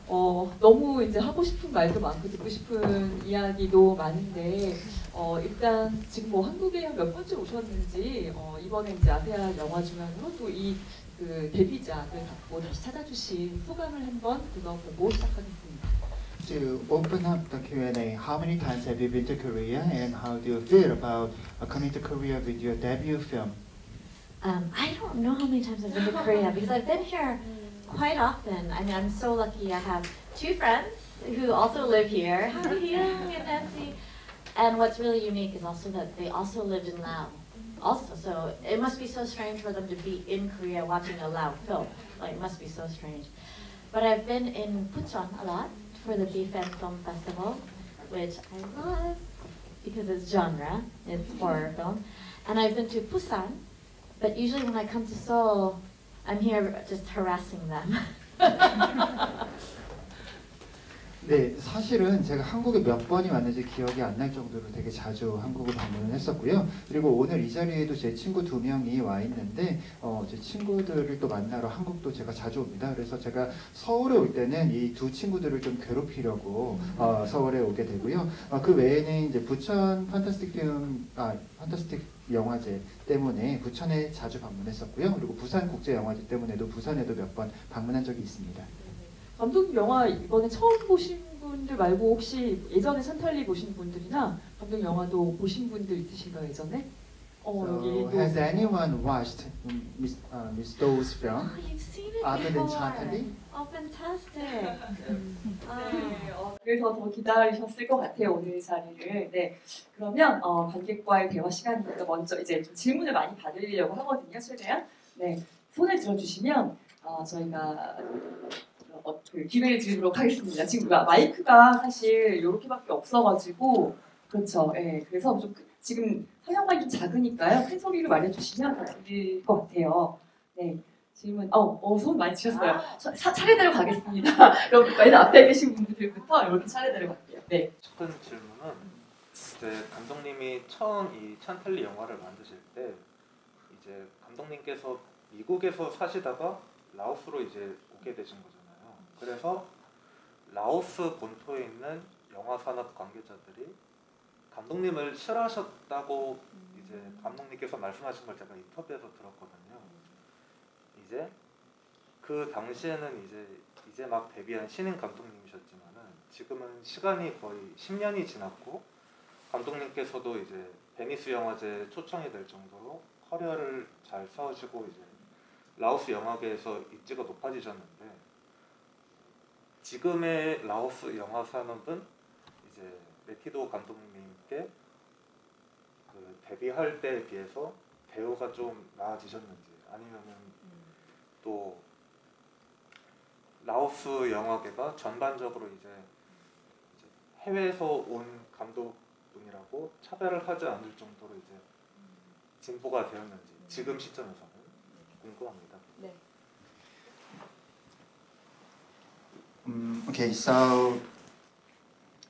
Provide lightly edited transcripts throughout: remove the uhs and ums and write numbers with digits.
너무 이제 하고 싶은 말도 많고 듣고 싶은 이야기도 많은데 일단 지금 뭐 한국에 한 몇 번째 오셨는지 이번에 이제 아세안 영화 주간으로 또 이 그 데뷔작을 갖고 다시 찾아주신 소감을 한번 들어보고 시작하겠습니다. To open up the Q&A, how many times have you been to Korea and how do you feel about coming to Korea with your debut film? I don't know how many times I've been to Korea because I've been here quite often. I mean, I'm so lucky. I have two friends who also live here, Young and Nancy. And what's really unique is also that they also lived in Laos. Also, so it must be so strange for them to be in Korea watching a Lao film. Like, it must be so strange. But I've been in Bucheon a lot for the BFM Film Festival, which I love because it's genre, it's horror film. And I've been to Busan, but usually when I come to Seoul, I'm here just harassing them. 네, 사실은 제가 한국에 몇 번이 왔는지 기억이 안 날 정도로 되게 자주 한국을 방문을 했었고요. 그리고 오늘 이 자리에도 제 친구 2명이 와 있는데 제 친구들을 또 만나러 한국도 제가 자주 옵니다. 그래서 제가 서울에 올 때는 이 두 친구들을 좀 괴롭히려고 서울에 오게 되고요. 그 외에는 이제 부천 판타스틱 영화제 때문에 부천에 자주 방문했었고요. 그리고 부산 국제 영화제 때문에도 부산에도 몇 번 방문한 적이 있습니다. 감독님 영화 이번에 처음 보신 분들 말고 혹시 예전에 산탈리 보신 분들이나 감독 영화도 보신 분들 있으신가요 예전에? So has anyone watched Miss Do's film? Oh, you've seen it other than before. Chantally? Oh, fantastic. 그래서 더 기다리셨을 것 같아요 오늘 자리를. 네, 그러면 관객과의 대화 시간이니까 먼저 이제 좀 질문을 많이 받으려고 하거든요 최대한. 네, 손을 들어주시면 저희가 그 기회를 드리도록 하겠습니다. 지금 마이크가 사실 이렇게밖에 없어가지고 그렇죠. 예, 그래서 좀 지금 서양관이 좀 작으니까요. 큰 소리로 말해주시면 더 들릴 것 같아요. 네, 질문. 손 많이 치셨어요. 차례대로 가겠습니다. 그럼 맨 앞에 계신 분들부터 이렇게 차례대로 갈게요. 네. 첫 번째 질문은 이제 감독님이 처음 이 찬탈리 영화를 만드실 때 이제 감독님께서 미국에서 사시다가 라오스로 이제 오게 되신 거잖아요. 그래서 라오스 본토에 있는 영화 산업 관계자들이 감독님을 싫어하셨다고 이제 감독님께서 말씀하신 걸 제가 인터뷰에서 들었거든요. 이제 그 당시에는 이제 막 데뷔한 신인 감독님이셨지만은 지금은 시간이 거의 10년이 지났고 감독님께서도 이제 베니스 영화제에 초청이 될 정도로 커리어를 잘 쌓으시고 이제 라오스 영화계에서 입지가 높아지셨는데 지금의 라오스 영화 산업은 이제 메티도 감독님께 그 데뷔할 때에 비해서 대우가 좀 나아지셨는지 아니면은 또 라오스 영화계가 전반적으로 이제 해외에서 온 감독분이라고 차별을 하지 않을 정도로 이제 진보가 되었는지 지금 시점에서는 궁금합니다. 네. Okay, so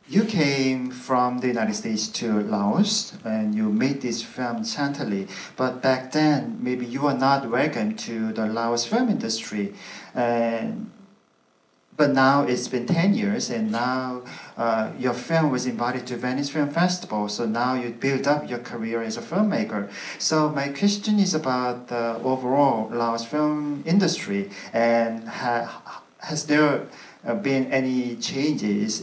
you came from the United States to Laos and you made this film Chantally, but back then maybe you were not welcome to the Laos film industry. But now it's been 10 years and now your film was invited to Venice Film Festival, so now you build up your career as a filmmaker. So my question is about the overall Laos film industry and has there been any changes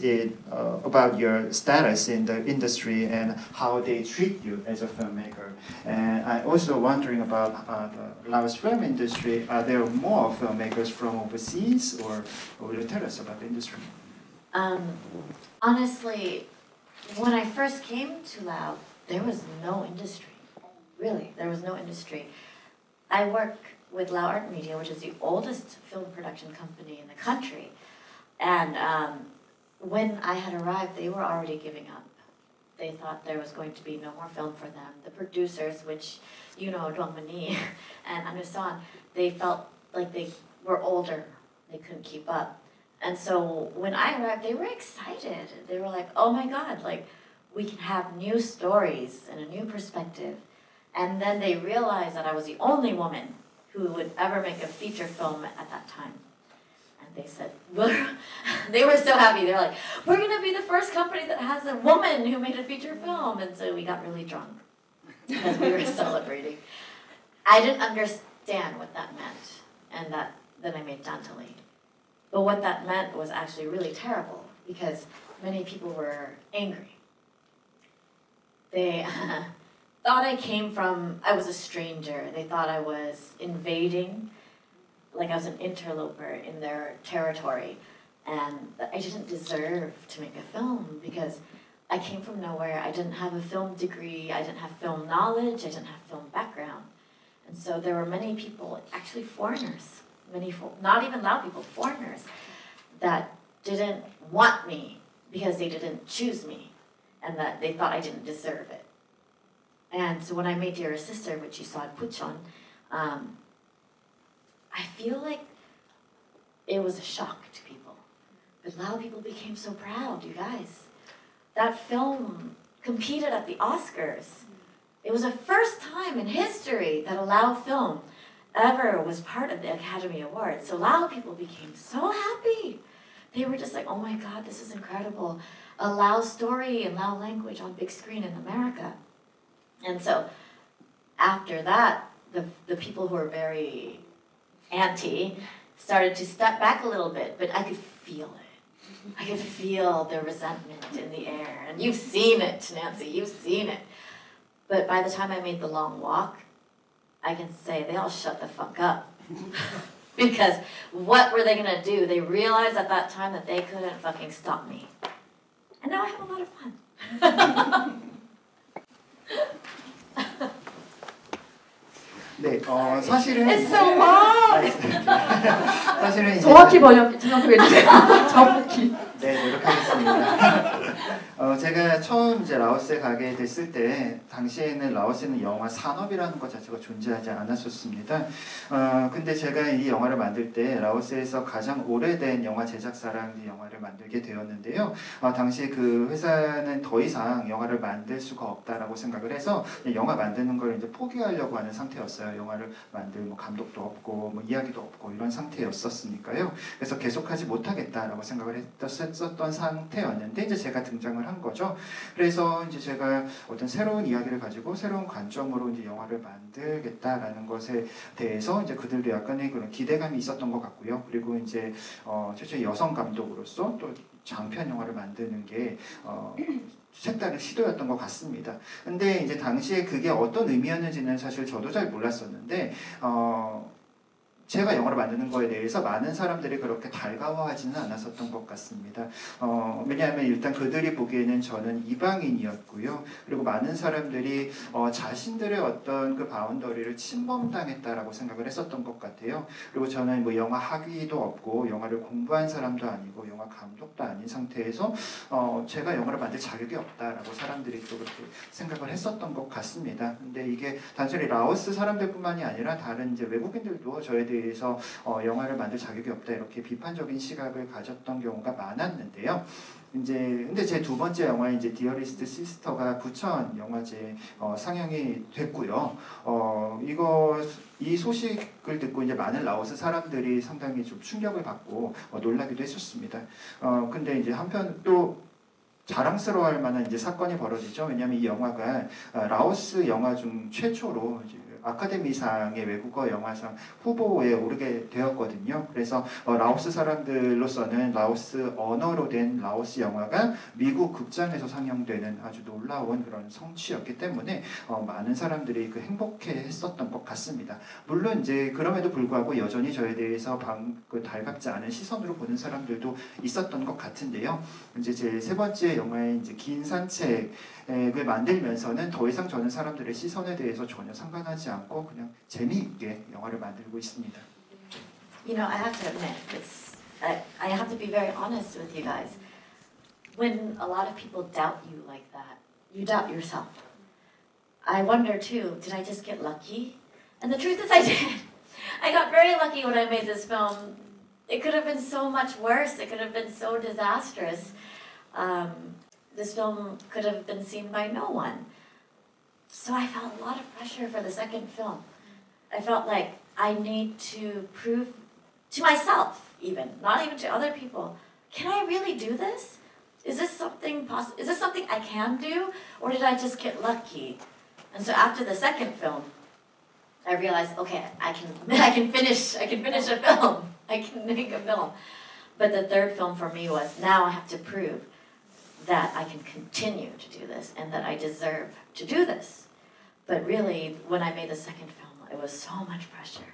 about your status in the industry and how they treat you as a filmmaker? And I'm also wondering about the Laos film industry. Are there more filmmakers from overseas, or will you tell us about the industry? Honestly, when I first came to Laos, there was no industry. Really, there was no industry. I work with Lao Art Media, which is the oldest film production company in the country. And when I had arrived, they were already giving up. They thought there was going to be no more film for them. The producers, which, you know, Duong Mani and Anusan, they felt like they were older. They couldn't keep up. And so when I arrived, they were excited. They were like, oh my God, like, we can have new stories and a new perspective. And then they realized that I was the only woman who would ever make a feature film at that time. They said, well, They were so happy. They're like, we're going to be the first company that has a woman who made a feature film. And so we got really drunk as we were celebrating. I didn't understand what that meant. And then I made Dantali. But what that meant was actually really terrible because many people were angry. They thought I was a stranger. They thought I was invading, like I was an interloper in their territory. And I didn't deserve to make a film because I came from nowhere. I didn't have a film degree. I didn't have film knowledge. I didn't have film background. And so there were many people, actually foreigners, not even Lao people, foreigners, that didn't want me because they didn't choose me and that they thought I didn't deserve it. And so when I made Dear Sister, which you saw in Puchon, I feel like it was a shock to people. But Lao people became so proud, you guys. That film competed at the Oscars. It was the first time in history that a Lao film ever was part of the Academy Awards. So Lao people became so happy. They were just like, oh my God, this is incredible. A Lao story in Lao language on big screen in America. And so after that, the people who were very anti started to step back a little bit, but I could feel it. I could feel the resentment in the air. And you've seen it, Nancy, you've seen it. But by the time I made The Long Walk, I can say they all shut the fuck up. Because what were they going to do? They realized at that time that they couldn't fucking stop me. And now I have a lot of fun. 네, 사실은 It's so long! 사실은 이제 정확히 번역해주세요. 정확히. 네, 노력하겠습니다. 제가 처음 이제 라오스에 가게 됐을 때 당시에는 라오스에는 영화 산업이라는 것 자체가 존재하지 않았었습니다. 근데 제가 이 영화를 만들 때 라오스에서 가장 오래된 영화 제작사랑 이 영화를 만들게 되었는데요. 당시 그 회사는 더 이상 영화를 만들 수가 없다라고 생각을 해서 영화 만드는 걸 이제 포기하려고 하는 상태였어요. 영화를 만들 뭐 감독도 없고 뭐 이야기도 없고 이런 상태였었으니까요. 그래서 계속하지 못하겠다라고 생각을 했었던 상태였는데 이제 제가 등장을 한 거죠. 그래서 이제 제가 어떤 새로운 이야기를 가지고 새로운 관점으로 이제 영화를 만들겠다라는 것에 대해서 이제 그들도 약간의 그런 기대감이 있었던 것 같고요. 그리고 이제 최초의 여성 감독으로서 또 장편 영화를 만드는 게 색다른 시도였던 것 같습니다. 근데 이제 당시에 그게 어떤 의미였는지는 사실 저도 잘 몰랐었는데 제가 영화를 만드는 거에 대해서 많은 사람들이 그렇게 달가워하지는 않았었던 것 같습니다. 왜냐하면 일단 그들이 보기에는 저는 이방인이었고요. 그리고 많은 사람들이 자신들의 어떤 그 바운더리를 침범당했다라고 생각을 했었던 것 같아요. 그리고 저는 뭐 영화 학위도 없고 영화를 공부한 사람도 아니고 영화 감독도 아닌 상태에서 제가 영화를 만들 자격이 없다라고 사람들이 또 그렇게 생각을 했었던 것 같습니다. 근데 이게 단순히 라오스 사람들뿐만이 아니라 다른 이제 외국인들도 저에 대해서 영화를 만들 자격이 없다 이렇게 비판적인 시각을 가졌던 경우가 많았는데요. 근데 제 두 번째 영화인 이제 디어리스트 시스터가 부천 영화제에 상영이 됐고요. 이 소식을 듣고 이제 많은 라오스 사람들이 상당히 좀 충격을 받고 놀라기도 했었습니다. 근데 이제 한편 또 자랑스러워할 만한 이제 사건이 벌어지죠. 왜냐하면 이 영화가 라오스 영화 중 최초로 이제 아카데미상의 외국어 영화상 후보에 오르게 되었거든요. 그래서 라오스 사람들로서는 라오스 언어로 된 라오스 영화가 미국 극장에서 상영되는 아주 놀라운 그런 성취였기 때문에 많은 사람들이 그 행복해했었던 것 같습니다. 물론 이제 그럼에도 불구하고 여전히 저에 대해서 달갑지 않은 시선으로 보는 사람들도 있었던 것 같은데요. 이제 제 세 번째 영화인 이제 긴 산책을 만들면서는 더 이상 저는 사람들의 시선에 대해서 전혀 상관하지 않고 그냥 재미있게 영화를 만들고 있습니다. You know, I have to admit, I have to be very honest with you guys. When a lot of people doubt you like that, you doubt yourself. I wonder too, did I just get lucky? And the truth is I did. I got very lucky when I made this film. It could have been so much worse. It could have been so disastrous. This film could have been seen by no one. So I felt a lot of pressure for the second film. I felt like I need to prove to myself even, not even to other people, can I really do this? Is this something possible? Is this something I can do, or did I just get lucky? And so after the second film, I realized, okay, I can finish a film. I can make a film. But the third film for me was, now I have to prove that I can continue to do this and that I deserve to do this. But really, when I made the second film, it was so much pressure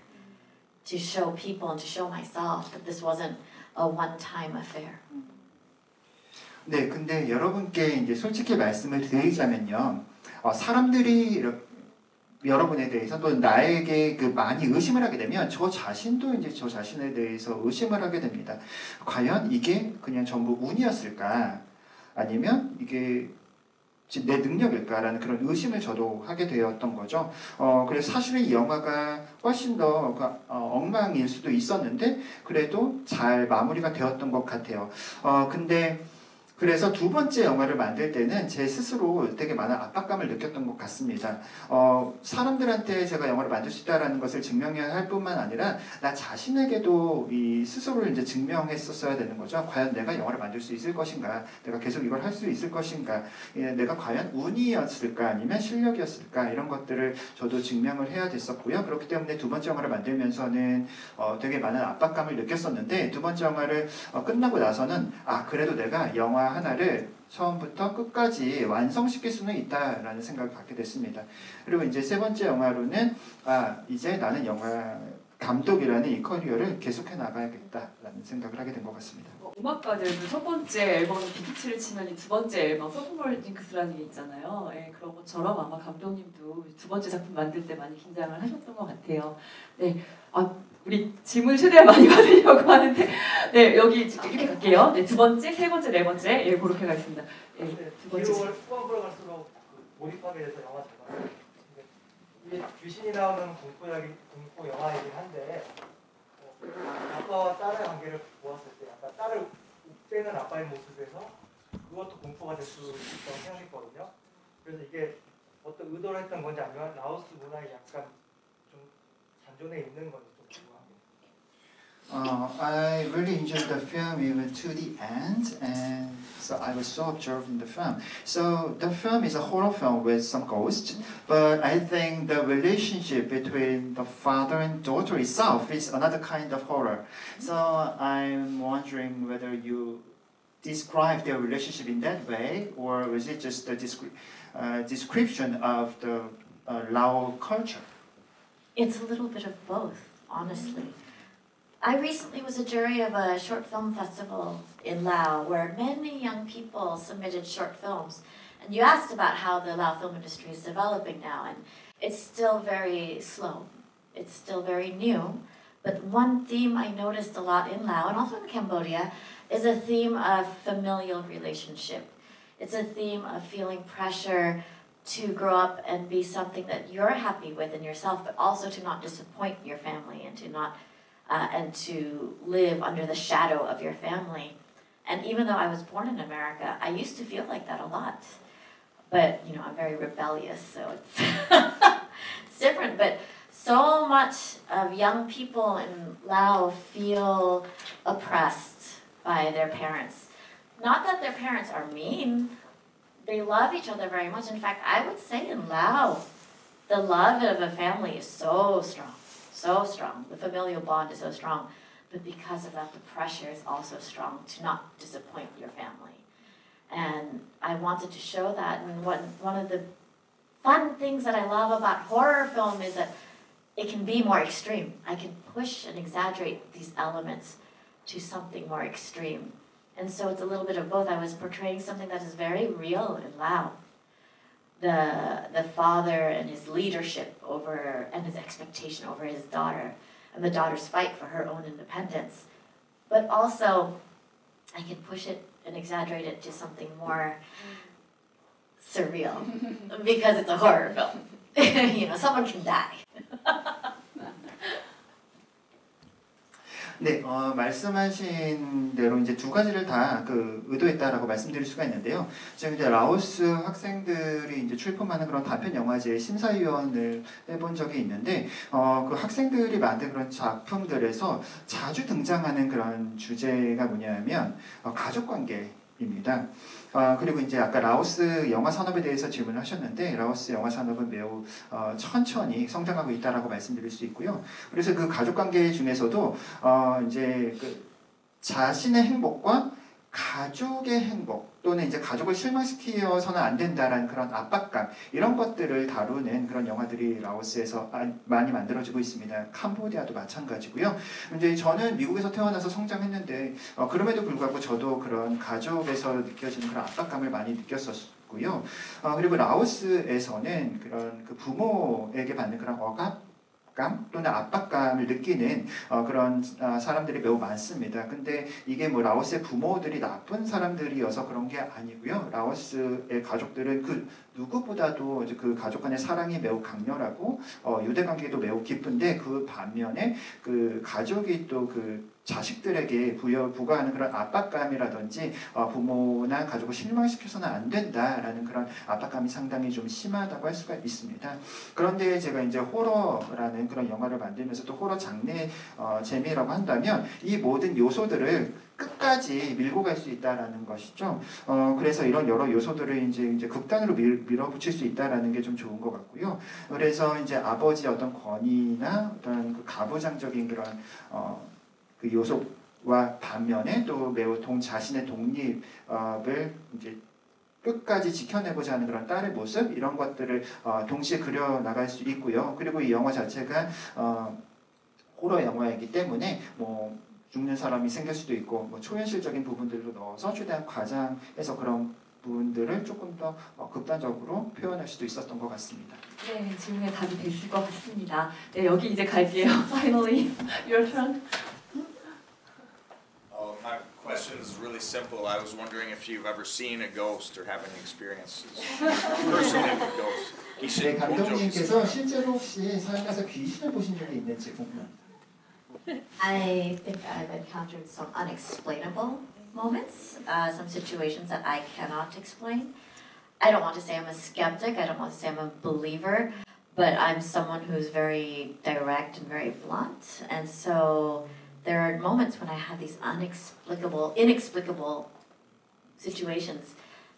to show people and to show myself that this wasn't a one-time affair. 네, 근데 여러분께 이제 솔직히 말씀을 드리자면요, 사람들이 여러분에 대해서 또 나에게 그 많이 의심을 하게 되면 저 자신도 이제 저 자신에 대해서 의심을 하게 됩니다. 과연 이게 그냥 전부 운이었을까? 아니면 이게 내 능력일까라는 그런 의심을 저도 하게 되었던 거죠. 그래서 사실은 이 영화가 훨씬 더 엉망일 수도 있었는데 그래도 잘 마무리가 되었던 것 같아요. 근데 그래서 두 번째 영화를 만들 때는 제 스스로 되게 많은 압박감을 느꼈던 것 같습니다. 사람들한테 제가 영화를 만들 수 있다라는 것을 증명해야 할 뿐만 아니라 나 자신에게도 이 스스로를 이제 증명했었어야 되는 거죠. 과연 내가 영화를 만들 수 있을 것인가? 내가 계속 이걸 할 수 있을 것인가? 내가 과연 운이었을까? 아니면 실력이었을까? 이런 것들을 저도 증명을 해야 됐었고요. 그렇기 때문에 두 번째 영화를 만들면서는 되게 많은 압박감을 느꼈었는데 두 번째 영화를 끝나고 나서는 그래도 내가 영화 하나를 처음부터 끝까지 완성시킬 수는 있다라는 생각을 갖게 됐습니다. 그리고 이제 세 번째 영화로는 이제 나는 영화 감독이라는 이 커리어를 계속해 나가야겠다라는 생각을 하게 된 것 같습니다. 음악가들은 첫 번째 앨범 빅히트를 치면 두 번째 앨범 서브몰 징크스라는 게 있잖아요. 그런 것처럼 아마 감독님도 두 번째 작품 만들 때 많이 긴장을 하셨던 것 같아요. 네, 우리 질문 최대한 많이 받으려고 하는데 네, 여기 이렇게 갈게요. 네, 두 번째, 세 번째, 네 번째 그렇게 가겠습니다. 두 번째. 후반 보러 갈수록 몰입하게 돼서 영화 잘 봤어요. 이게 귀신이 나오는 공포 영화이긴 한데 아빠와 딸의 관계를 보았을 때 약간 딸을 욱대는 아빠의 모습에서 그것도 공포가 될 수 있다고 생각했거든요. 그래서 이게 어떤 의도를 했던 건지 아니면 라오스 문화에 약간 좀 잔존해 있는 건지 좀 궁금합니다. I really enjoyed the film even to the end, and so I was so absorbed in the film. So the film is a horror film with some ghosts, but I think the relationship between the father and daughter itself is another kind of horror. So I'm wondering whether you describe their relationship in that way, or was it just a description of the Lao culture? It's a little bit of both, honestly. I recently was a jury of a short film festival in Laos where many young people submitted short films. And you asked about how the Lao film industry is developing now, and it's still very slow. It's still very new. But one theme I noticed a lot in Laos and also in Cambodia is a theme of familial relationship. It's a theme of feeling pressure to grow up and be something that you're happy with in yourself, but also to not disappoint your family and to not and to live under the shadow of your family. And even though I was born in America, I used to feel like that a lot. But, I'm very rebellious, so it's, it's different. But so much of young people in Laos feel oppressed by their parents. Not that their parents are mean. They love each other very much. In fact, I would say in Laos, the love of a family is so strong. So strong. The familial bond is so strong. But because of that, the pressure is also strong to not disappoint your family. And I wanted to show that. And one of the fun things that I love about horror film is that it can be more extreme. I can push and exaggerate these elements to something more extreme. And so it's a little bit of both. I was portraying something that is very real and loud. The father and his leadership over, and his expectation over his daughter, and the daughter's fight for her own independence. But also, I can push it and exaggerate it to something more surreal, because it's a horror film. Someone can die. 네, 말씀하신 대로 이제 두 가지를 다 의도했다라고 말씀드릴 수가 있는데요. 지금 이제 라오스 학생들이 이제 출품하는 그런 단편 영화제 심사위원을 해본 적이 있는데, 그 학생들이 만든 그런 작품들에서 자주 등장하는 그런 주제가 뭐냐면 가족 관계입니다. 그리고 이제 아까 라오스 영화 산업에 대해서 질문을 하셨는데, 라오스 영화 산업은 매우 천천히 성장하고 있다라고 말씀드릴 수 있고요. 그래서 그 가족 관계 중에서도 이제 그 자신의 행복과 가족의 행복 또는 이제 가족을 실망시켜서는 안 된다라는 그런 압박감, 이런 것들을 다루는 그런 영화들이 라오스에서 많이 만들어지고 있습니다. 캄보디아도 마찬가지고요. 이제 저는 미국에서 태어나서 성장했는데 그럼에도 불구하고 저도 그런 가족에서 느껴지는 그런 압박감을 많이 느꼈었고요. 그리고 라오스에서는 그런 그 부모에게 받는 그런 억압 또는 압박감을 느끼는 그런 사람들이 매우 많습니다. 근데 이게 뭐 라오스의 부모들이 나쁜 사람들이어서 그런 게 아니고요. 라오스의 가족들은 그 누구보다도 이제 그 가족 간의 사랑이 매우 강렬하고 유대 관계도 매우 깊은데, 그 반면에 그 가족이 또 그 자식들에게 부과하는 그런 압박감이라든지 부모나 가족을 실망시켜서는 안 된다라는 그런 압박감이 상당히 좀 심하다고 할 수가 있습니다. 그런데 제가 이제 호러라는 그런 영화를 만들면서 또 호러 장르의 재미라고 한다면 이 모든 요소들을 끝까지 밀고 갈 수 있다라는 것이죠. 그래서 이런 여러 요소들을 이제 극단으로 밀어붙일 수 있다라는 게 좀 좋은 것 같고요. 그래서 이제 아버지의 어떤 권위나 어떤 그 가부장적인 그런 그 요소와 반면에 또 매우 자신의 독립을 이제 끝까지 지켜내고자 하는 그런 딸의 모습, 이런 것들을 동시에 그려 나갈 수 있고요. 그리고 이 영화 자체가 호러 영화이기 때문에 뭐 죽는 사람이 생길 수도 있고 뭐 초현실적인 부분들도 넣어서 최대한 과장해서 그런 부분들을 조금 더 극단적으로 표현할 수도 있었던 것 같습니다. 네, 질문에 답이 됐을 것 같습니다. 네, 여기 이제 갈게요. Finally, your turn. My question is really simple. I was wondering if you've ever seen a ghost or have any experiences personally with ghosts. 네, 귀신 감독님께서 실제로 혹시 살면서 귀신을 보신 적이 있는지 궁금합니다. I think I've encountered some unexplainable moments, some situations that I cannot explain. I don't want to say I'm a skeptic, I don't want to say I'm a believer, but I'm someone who's very direct and very blunt, and so there are moments when I have these inexplicable situations,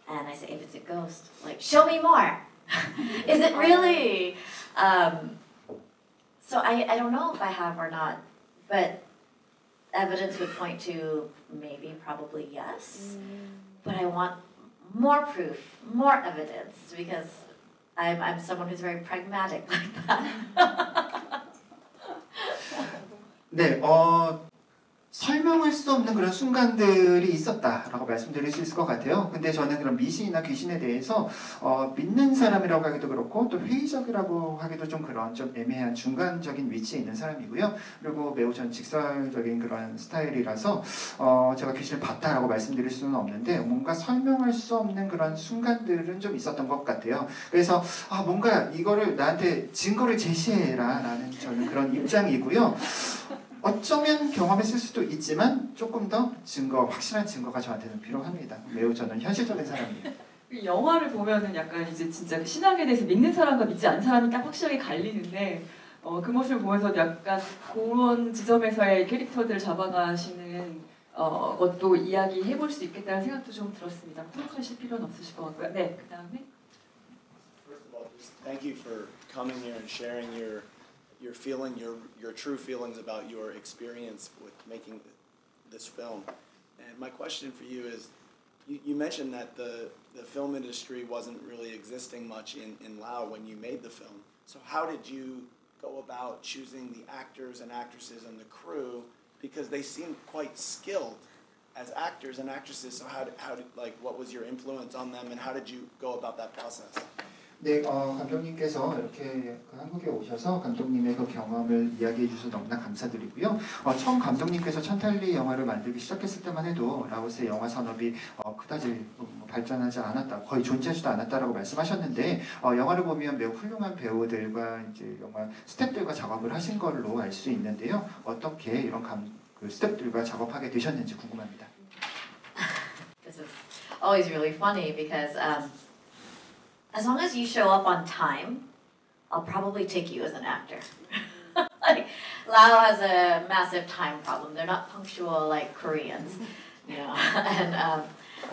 and I say, if it's a ghost, like, show me more. Is it really? So I don't know if I have or not, but evidence would point to maybe, probably yes. But I want more proof, more evidence, because I'm someone who's very pragmatic like that. 네, 설명할 수 없는 그런 순간들이 있었다라고 말씀드릴 수 있을 것 같아요. 근데 저는 그런 미신이나 귀신에 대해서 믿는 사람이라고 하기도 그렇고 또 회의적이라고 하기도 좀 그런 좀 애매한 중간적인 위치에 있는 사람이고요. 그리고 매우 전 직설적인 그런 스타일이라서 제가 귀신을 봤다라고 말씀드릴 수는 없는데, 뭔가 설명할 수 없는 그런 순간들은 좀 있었던 것 같아요. 그래서 뭔가 이거를 나한테 증거를 제시해라 라는 저는 그런 입장이고요. 어쩌면 경험했을 수도 있지만 조금 더 확실한 증거가 저한테는 필요합니다. 매우 저는 현실적인 사람이에요. 이 영화를 보면은 약간 이제 진짜 신앙에 대해서 믿는 사람과 믿지 않는 사람이 딱 확실하게 갈리는데, 그 모습을 보면서 약간 그런 지점에서의 캐릭터들을 잡아가시는 것도 이야기해볼 수 있겠다는 생각도 좀 들었습니다. 풀어가실 필요는 없으실 것 같고요. 네, 그 다음에. First of all, just thank you for coming here and sharing your true feelings about your experience with making this film. And my question for you is, you mentioned that the film industry wasn't really existing much in Laos when you made the film. So how did you go about choosing the actors and actresses and the crew, because they seemed quite skilled as actors and actresses? So what was your influence on them, and how did you go about that process? 네, 감독님께서 이렇게 한국에 오셔서 감독님의 그 경험을 이야기해 주셔서 너무나 감사드리고요. 처음 감독님께서 천탈리 영화를 만들기 시작했을 때만 해도 라오스의 영화 산업이 그다지 발전하지 않았다, 거의 존재하지도 않았다라고 말씀하셨는데, 영화를 보면 매우 훌륭한 배우들과 이제 영화 스태프들과 작업을 하신 걸로 알 수 있는데요. 어떻게 이런 그 스태프들과 작업하게 되셨는지 궁금합니다. This is always really funny because as long as you show up on time, I'll probably take you as an actor. Like, Lao has a massive time problem. They're not punctual like Koreans, you know. And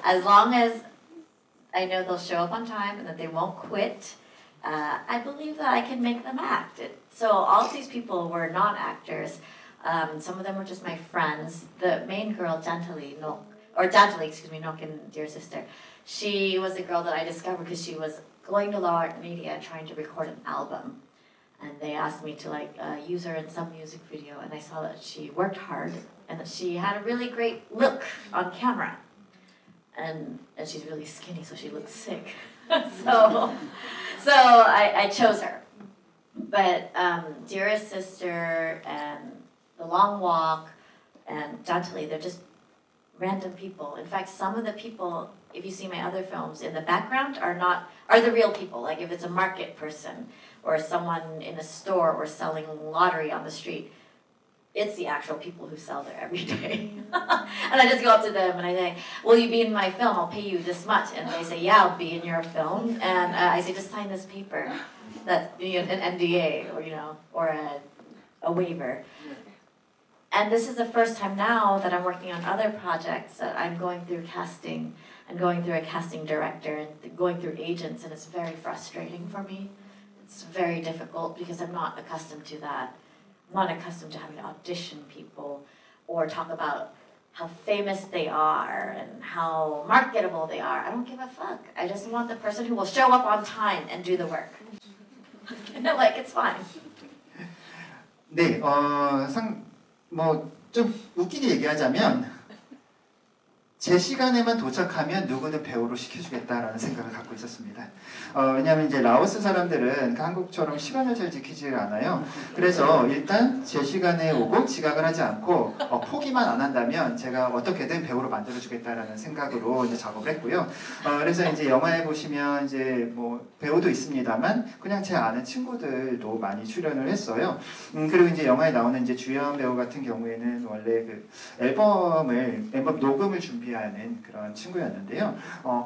as long as I know they'll show up on time and that they won't quit, I believe that I can make them act. So all of these people were not actors. Some of them were just my friends. The main girl, Jantali, Nok and Dear Sister, she was the girl that I discovered because she was going to Law Art Media trying to record an album. And they asked me to use her in some music video, and I saw that she worked hard and that she had a really great look on camera. And she's really skinny, so she looks sick. so I chose her. But Dearest Sister and The Long Walk and Jantali, they're just random people. In fact, some of the people, if you see my other films, in the background are the real people. Like if it's a market person or someone in a store or selling lottery on the street, it's the actual people who sell there every day. And I just go up to them and I say, will you be in my film? I'll pay you this much. And they say, yeah, I'll be in your film. And I say, just sign this paper. That's an NDA or a waiver. And this is the first time now that I'm working on other projects that I'm going through casting and going through a casting director and going through agents, and it's very frustrating for me. It's very difficult because I'm not accustomed to that. I'm not accustomed to having to audition people or talk about how famous they are and how marketable they are. I don't give a fuck. I just want the person who will show up on time and do the work. It's fine. 네, 좀 웃기게 얘기하자면 제 시간에만 도착하면 누구는 배우로 시켜주겠다라는 생각을 갖고 있었습니다. 왜냐하면 이제 라오스 사람들은 한국처럼 시간을 잘 지키지 않아요. 그래서 일단 제 시간에 오고 지각을 하지 않고 포기만 안 한다면 제가 어떻게든 배우로 만들어주겠다라는 생각으로 이제 작업을 했고요. 그래서 이제 영화에 보시면 이제 뭐 배우도 있습니다만 그냥 제 아는 친구들도 많이 출연을 했어요. 그리고 이제 영화에 나오는 이제 주연 배우 같은 경우에는 원래 그 앨범 녹음을 준비하는 그런 친구였는데요.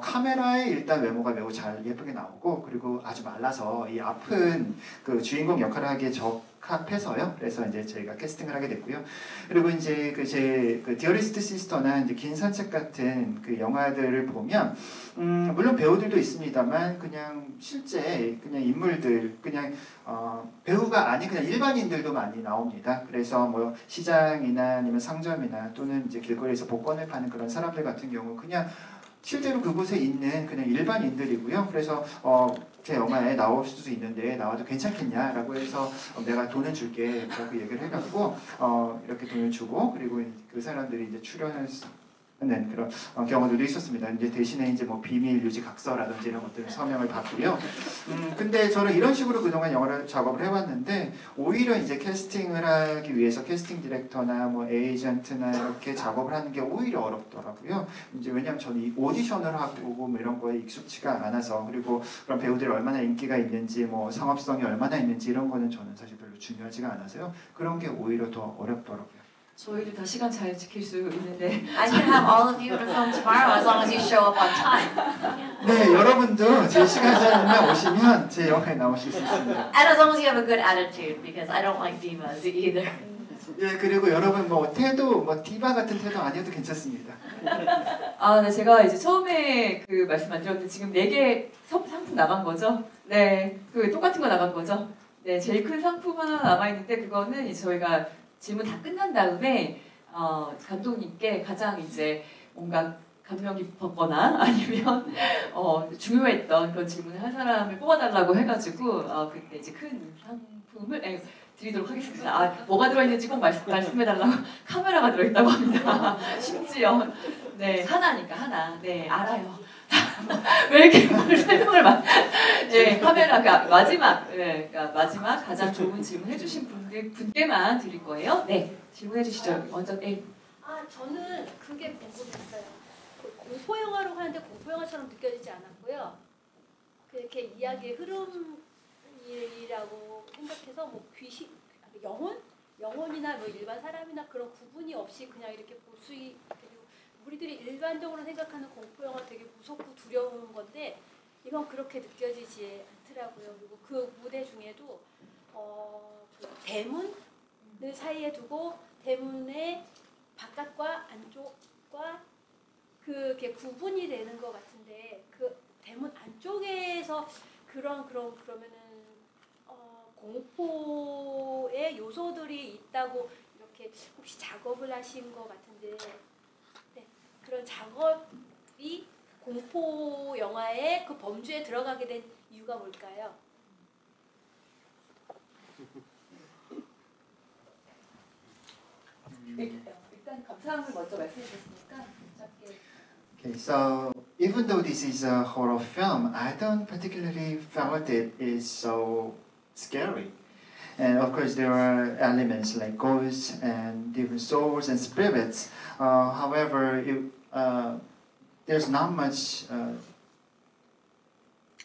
카메라에 일단 외모가 매우 잘 예쁘게 나오고 그리고 아주 말라서 이 아픈 그 주인공 역할을 하기에 적합해서요. 그래서 이제 저희가 캐스팅을 하게 됐고요. 그리고 이제 그 디어리스트 시스터나 이제 긴 산책 같은 그 영화들을 보면 물론 배우들도 있습니다만 그냥 실제 그냥 인물들 그냥 배우가 아닌 그냥 일반인들도 많이 나옵니다. 그래서 뭐 시장이나 아니면 상점이나 또는 이제 길거리에서 복권을 파는 그런 사람들 같은 경우 그냥 실제로 그곳에 있는 그냥 일반인들이고요. 그래서 제 영화에 나올 수도 있는데 나와도 괜찮겠냐라고 해서 내가 돈을 줄게 라고 얘기를 해갖고 이렇게 돈을 주고 그리고 그 사람들이 이제 출연을 하는 그런 경우들도 있었습니다. 이제 대신에 이제 뭐 비밀 유지 각서라든지 이런 것들을 서명을 받고요. 근데 저는 이런 식으로 그동안 영화를 작업을 해왔는데 오히려 이제 캐스팅을 하기 위해서 캐스팅 디렉터나 뭐 에이전트나 이렇게 작업을 하는 게 오히려 어렵더라고요. 이제 왜냐하면 저는 이 오디션을 하고 뭐 이런 거에 익숙치가 않아서 그리고 그런 배우들이 얼마나 인기가 있는지 뭐 상업성이 얼마나 있는지 이런 거는 저는 사실 별로 중요하지가 않아서요. 그런 게 오히려 더 어렵더라고요. 저희도 다 시간 잘 지킬 수 있는데 I can have all of you in a film tomorrow as long as you show up on time. 네, 여러분도 제 시간에 오시면 제 영화에 나오실 수 있습니다. And as long as you have a good attitude, because I don't like divas either. 예, 그리고 여러분 뭐 태도, 뭐 디바 같은 태도 아니어도 괜찮습니다. 네, 제가 이제 처음에 그 말씀 안 드렸는데 지금 4개 상품 나간 거죠? 네, 그 똑같은 거 나간 거죠? 네, 제일 큰 상품 하나 남아있는데 그거는 이제 저희가 질문 다 끝난 다음에 감독님께 가장 이제 뭔가 감명 깊었거나 아니면 중요했던 그런 질문을 한 사람을 뽑아달라고 해가지고 그때 이제 큰 상품을 드리도록 하겠습니다. 뭐가 들어있는지 꼭 말씀해달라고 카메라가 들어있다고 합니다. 심지어 네 하나니까 하나 네 알아요. 왜 이렇게 뭘 설명을 네, 카메라가 그러니까 마지막 가장 좋은 질문 해주신 분께만 드릴 거예요. 네, 질문해 주시죠. 먼저 저는 그게 궁금했어요. 공포 영화로 하는데 공포 영화처럼 느껴지지 않았고요. 그렇게 이야기의 흐름이라고 생각해서 뭐 귀신, 영혼 영혼이나 뭐 일반 사람이나 그런 구분이 없이 그냥 이렇게 볼 수 있고 우리들이 일반적으로 생각하는 공포 영화 되게 무섭고 두려운 건데 이건 그렇게 느껴지지 않더라고요. 그리고 그 무대 중에도 그 대문을 사이에 두고 대문의 바깥과 안쪽과 그게 구분이 되는 것 같은데 그 대문 안쪽에서 그러면은 공포의 요소들이 있다고 이렇게 혹시 작업을 하신 것 같은데 네, 그런 작업이 공포 영화의 그 범주에 들어가게 된 이유가 뭘까요? 일단 감상을 먼저 말씀해 주셨으니까 짧게. Okay, so even though this is a horror film, I don't particularly felt it is so scary. And of course, there are elements like ghosts and different souls and spirits. However, there's not much.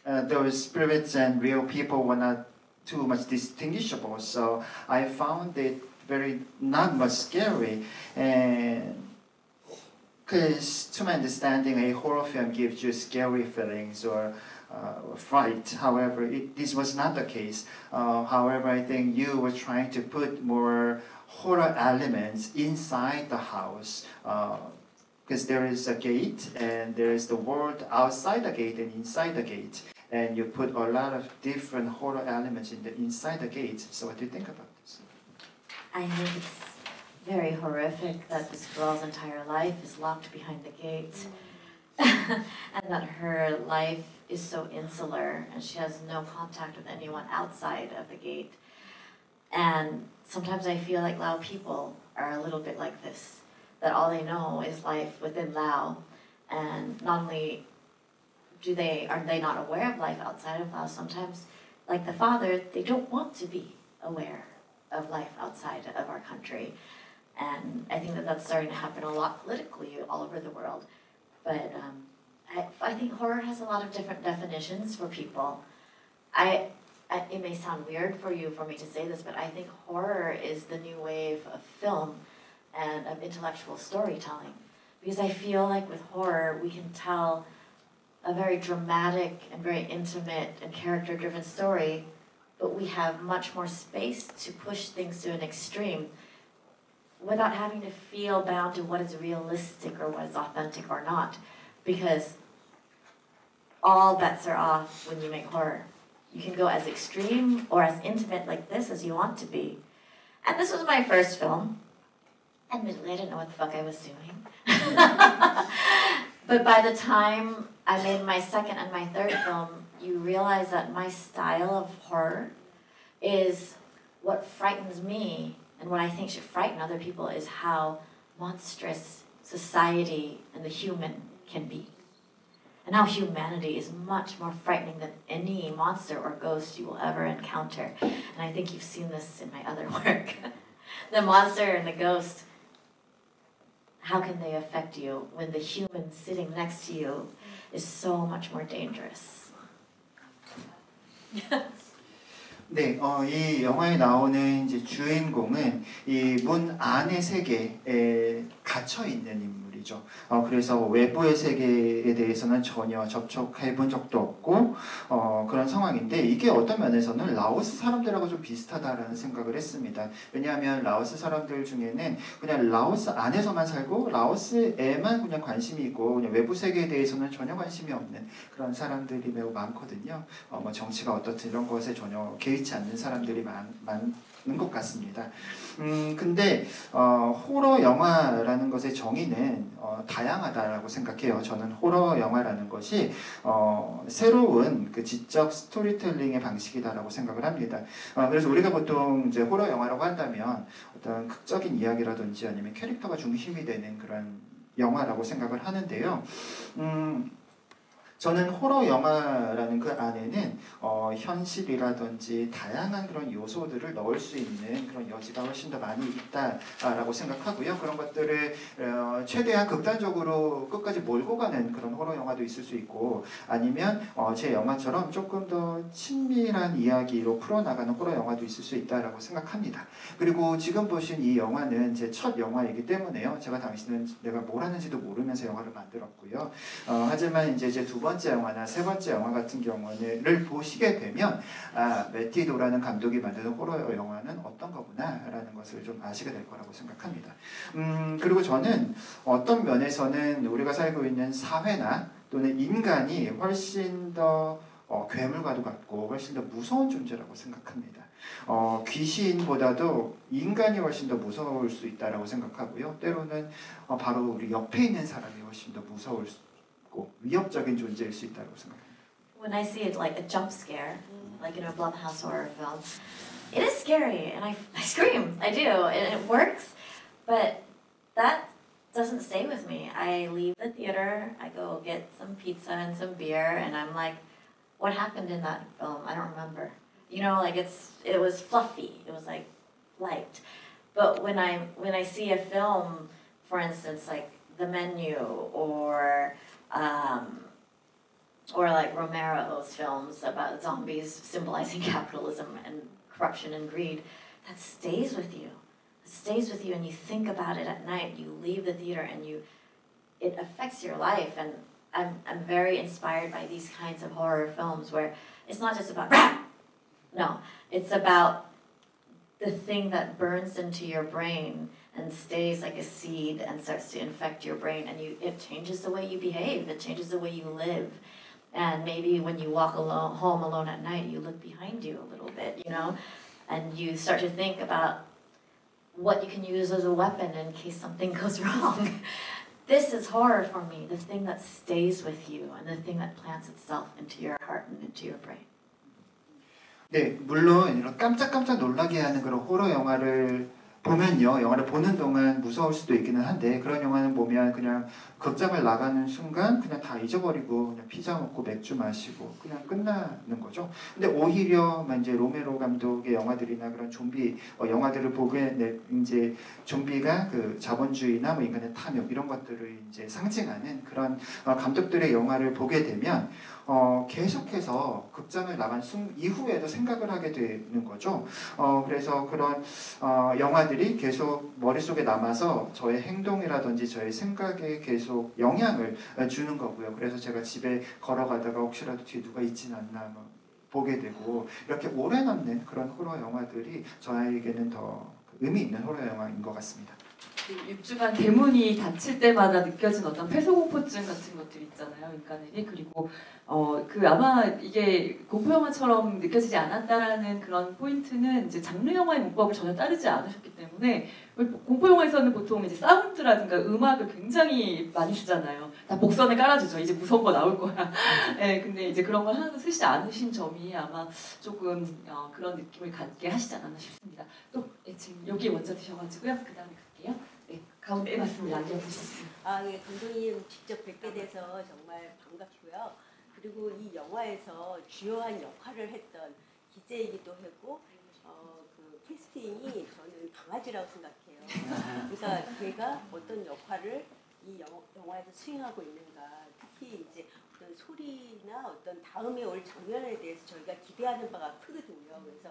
Those spirits and real people were not too much distinguishable. So I found it very not much scary. And because to my understanding, a horror film gives you scary feelings or fright. However, this was not the case. However, I think you were trying to put more horror elements inside the house. Because there is a gate and there is the world outside the gate and inside the gate. And you put a lot of different horror elements inside the gate. So what do you think about this? I think it's very horrific that this girl's entire life is locked behind the gate. And that her life is so insular and she has no contact with anyone outside of the gate. And sometimes I feel like Lao people are a little bit like this, that all they know is life within Lao, and not only are they not aware of life outside of Lao, sometimes, like the father, they don't want to be aware of life outside of our country. And I think that that's starting to happen a lot politically all over the world. But I think horror has a lot of different definitions for people. It may sound weird for me to say this, but I think horror is the new wave of film and of intellectual storytelling. Because I feel like with horror, we can tell a very dramatic and very intimate and character-driven story, but we have much more space to push things to an extreme without having to feel bound to what is realistic or what is authentic or not, because all bets are off when you make horror. You can go as extreme or as intimate like this as you want to be. And this was my first film. Admittedly, I didn't know what the fuck I was doing. But by the time I made my second and my third film, you realize that my style of horror is what frightens me, and what I think should frighten other people is how monstrous society and the human can be. And how humanity is much more frightening than any monster or ghost you will ever encounter. And I think you've seen this in my other work. The monster and the ghost, how can they affect you when the human sitting next to you is so much more dangerous? 네, 이 영화에 나오는 이제 주인공은 이 문 안의 세계에 갇혀 있는 인물이죠. 그래서 외부의 세계에 대해서는 전혀 접촉해 본 적도 없고 그런 상황인데, 이게 어떤 면에서는 라오스 사람들하고 좀 비슷하다라는 생각을 했습니다. 왜냐하면 라오스 사람들 중에는 그냥 라오스 안에서만 살고 라오스에만 그냥 관심이 있고 그냥 외부 세계에 대해서는 전혀 관심이 없는 그런 사람들이 매우 많거든요. 뭐 정치가 어떻든 이런 것에 전혀 개의치 않는 사람들이 많은 것 같습니다. 근데 호러 영화라는 것의 정의는 다양하다라고 생각해요. 저는 호러 영화라는 것이 새로운 그 지적 스토리텔링의 방식이다라고 생각을 합니다. 그래서 우리가 보통 이제 호러 영화라고 한다면 어떤 극적인 이야기라든지 아니면 캐릭터가 중심이 되는 그런 영화라고 생각을 하는데요. 저는 호러 영화라는 그 안에는 현실이라든지 다양한 그런 요소들을 넣을 수 있는 그런 여지가 훨씬 더 많이 있다라고 생각하고요. 그런 것들을 최대한 극단적으로 끝까지 몰고 가는 그런 호러 영화도 있을 수 있고, 아니면 제 영화처럼 조금 더 친밀한 이야기로 풀어나가는 호러 영화도 있을 수 있다라고 생각합니다. 그리고 지금 보신 이 영화는 제 첫 영화이기 때문에요. 제가 당시는 내가 뭘 하는지도 모르면서 영화를 만들었고요. 하지만 이제 제 두 번째 영화나 세 번째 영화 같은 경우를 보시게 되면 매티도라는 감독이 만드는 호러 영화는 어떤 거구나라는 것을 좀 아시게 될 거라고 생각합니다. 그리고 저는 어떤 면에서는 우리가 살고 있는 사회나 또는 인간이 훨씬 더 괴물과도 같고 훨씬 더 무서운 존재라고 생각합니다. 귀신보다도 인간이 훨씬 더 무서울 수 있다라고 생각하고요. 때로는 바로 우리 옆에 있는 사람이 훨씬 더 무서울 수 있고 위협적인 존재일 수 있다고 생각합니다. When I see it like a jump scare, like in a Blumhouse horror film, it is scary, and I scream. I do, and it works. But that doesn't stay with me. I leave the theater, I go get some pizza and some beer, and I'm like, what happened in that film? I don't remember. You know, like it was fluffy. It was like light. But when I see a film, for instance, like The Menu or like Romero's films about zombies symbolizing capitalism and corruption and greed, that stays with you. It stays with you, and you think about it at night. You leave the theater, and it affects your life. And I'm very inspired by these kinds of horror films where it's not just about no, it's about the thing that burns into your brain and stays like a seed and starts to infect your brain, and it changes the way you behave. It changes the way you live. And maybe when you walk home alone at night, you look behind you a little bit, you know, and you start to think about what you can use as a weapon in case something goes wrong. This is horror for me, the thing that stays with you and the thing that plants itself into your heart and into your brain. 네, 물론 이런 깜짝깜짝 놀라게 하는 그런 호러 영화를 보면요, 영화를 보는 동안 무서울 수도 있기는 한데, 그런 영화는 보면 그냥 극장을 나가는 순간 그냥 다 잊어버리고 그냥 피자 먹고 맥주 마시고 그냥 끝나는 거죠. 근데 오히려 이제 로메로 감독의 영화들이나 그런 좀비 영화들을 보게 이제 좀비가 그 자본주의나 뭐 인간의 탐욕 이런 것들을 이제 상징하는 그런 감독들의 영화를 보게 되면 계속해서 극장을 나간 이후에도 생각을 하게 되는 거죠. 그래서 그런 영화들이 계속 머릿속에 남아서 저의 행동이라든지 저의 생각에 계속 영향을 주는 거고요. 그래서 제가 집에 걸어가다가 혹시라도 뒤에 누가 있진 않나 보게 되고, 이렇게 오래 남는 그런 호러 영화들이 저에게는 더 의미 있는 호러 영화인 것 같습니다. 6주간 대문이 닫힐 때마다 느껴진 어떤 폐소공포증 같은 것들 있잖아요, 인간에게. 그리고 아마 이게 공포 영화처럼 느껴지지 않았다라는 그런 포인트는 이제 장르 영화의 문법을 전혀 따르지 않으셨기 때문에, 공포 영화에서는 보통 이제 사운드라든가 음악을 굉장히 많이 쓰잖아요. 다 복선을 깔아주죠. 이제 무서운 거 나올 거야. 네, 근데 이제 그런 걸 하나도 쓰시지 않으신 점이 아마 조금 그런 느낌을 갖게 하시지 않았나 싶습니다. 또 지금 여기 먼저 드셔가지고요. 그 다음에 갈게요. 네, 가운데 맞습니다. 앉아보셨습니다. 네, 감독님 직접 뵙게 돼서 정말 반갑고요. 그리고 이 영화에서 주요한 역할을 했던 기재이기도 하고 그 캐스팅이 저는 강아지라고 생각해요. 그러니까 걔가 어떤 역할을 이 영화에서 수행하고 있는가, 특히 이제 어떤 소리나 어떤 다음에 올 장면에 대해서 저희가 기대하는 바가 크거든요. 그래서